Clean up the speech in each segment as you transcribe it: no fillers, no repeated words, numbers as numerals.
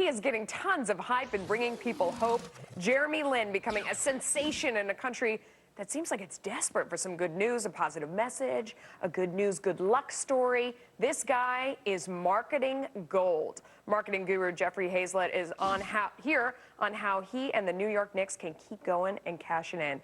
he is getting tons of hype and bringing people hope. Jeremy Lin becoming a sensation in a country that seems like it's desperate for some good news, a positive message, a good news, good luck story. This guy is marketing gold. Marketing guru Jeffrey Hayzlett is here on how he and the New York Knicks can keep going and cashing in.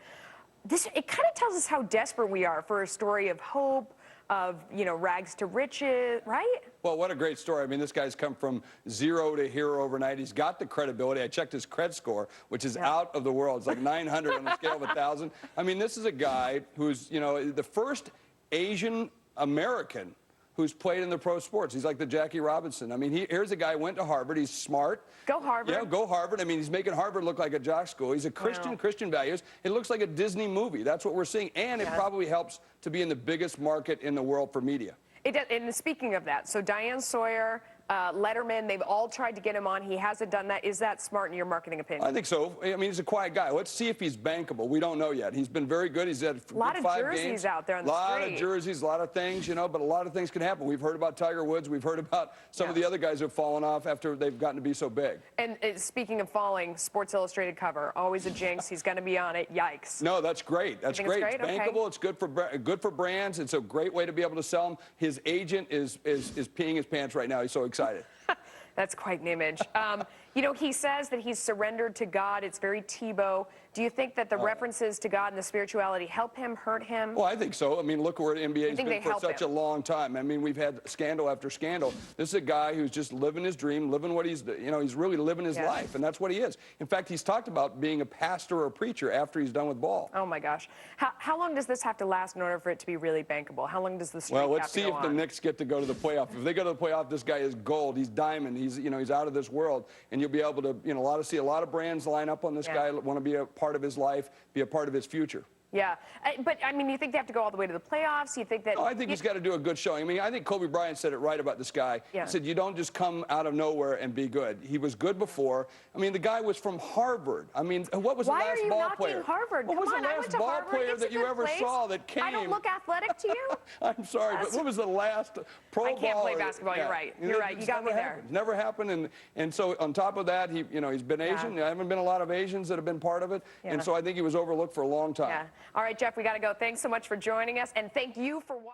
It kind of tells us how desperate we are for a story of hope, of, rags to riches, right? Well, what a great story. I mean, this guy's come from zero to hero overnight. He's got the credibility. I checked his cred score, which is out of the world. It's like 900 on the scale of 1,000. I mean, this is a guy who's, the first Asian American who's played in the pro sports. He's like the Jackie Robinson. I mean, here's a guy who went to Harvard. He's smart. Go Harvard. Yeah, go Harvard. I mean, he's making Harvard look like a jock school. He's a Christian, Christian values. It looks like a Disney movie. That's what we're seeing. And it probably helps to be in the biggest market in the world for media. It does, and speaking of that, so Diane Sawyer, Letterman, they've all tried to get him on. He hasn't done that. Is that smart in your marketing opinion? I think so. I mean, he's a quiet guy. Let's see if he's bankable. We don't know yet. He's been very good. He's had a lot of jerseys out there on the street. A lot of jerseys, a lot of things, but a lot of things can happen. We've heard about Tiger Woods. We've heard about some of the other guys who have fallen off after they've gotten to be so big. And speaking of falling, Sports Illustrated cover, always a jinx. He's going to be on it. Yikes. No, that's great. That's great. It's bankable. It's good for brands. It's a great way to be able to sell them. His agent is peeing his pants right now. He's so excited. That's quite an image. He says that he's surrendered to God. It's very Tebow. Do you think that the references to God and the spirituality help him, hurt him? Well, I think so. I mean, look where the NBA has been for such a long time. I mean, we've had scandal after scandal. This is a guy who's just living his dream, living what he's really living his life, and that's what he is. In fact, he's talked about being a pastor or a preacher after he's done with ball. Oh, my gosh. How long does this have to last in order for it to be really bankable? How long does the streak Well, let's have to see go if the on? Knicks get to go to the playoff. If they go to the playoff, this guy is gold. He's diamond. He's out of this world, and you'll be able to see a lot of brands line up on this guy, want to be a part of his life, be a part of his future. Yeah, but I mean, you think they have to go all the way to the playoffs? You think that? No, I think he's got to do a good showing. I mean, I think Kobe Bryant said it right about this guy. Yeah. He said, you don't just come out of nowhere and be good. He was good before. I mean, the guy was from Harvard. I mean, what was the last ball player? Why are you knocking Harvard? What was the last ball player that you ever saw that came? I don't look athletic to you? I'm sorry, but what was the last pro ball? I can't play basketball. You're right. You're right. You got me there. It's never happened. And so on top of that, he's been Asian. There haven't been a lot of Asians that have been part of it. And so I think he was overlooked for a long time. Yeah. All right, Jeff, we got to go. Thanks so much for joining us, and thank you for watching.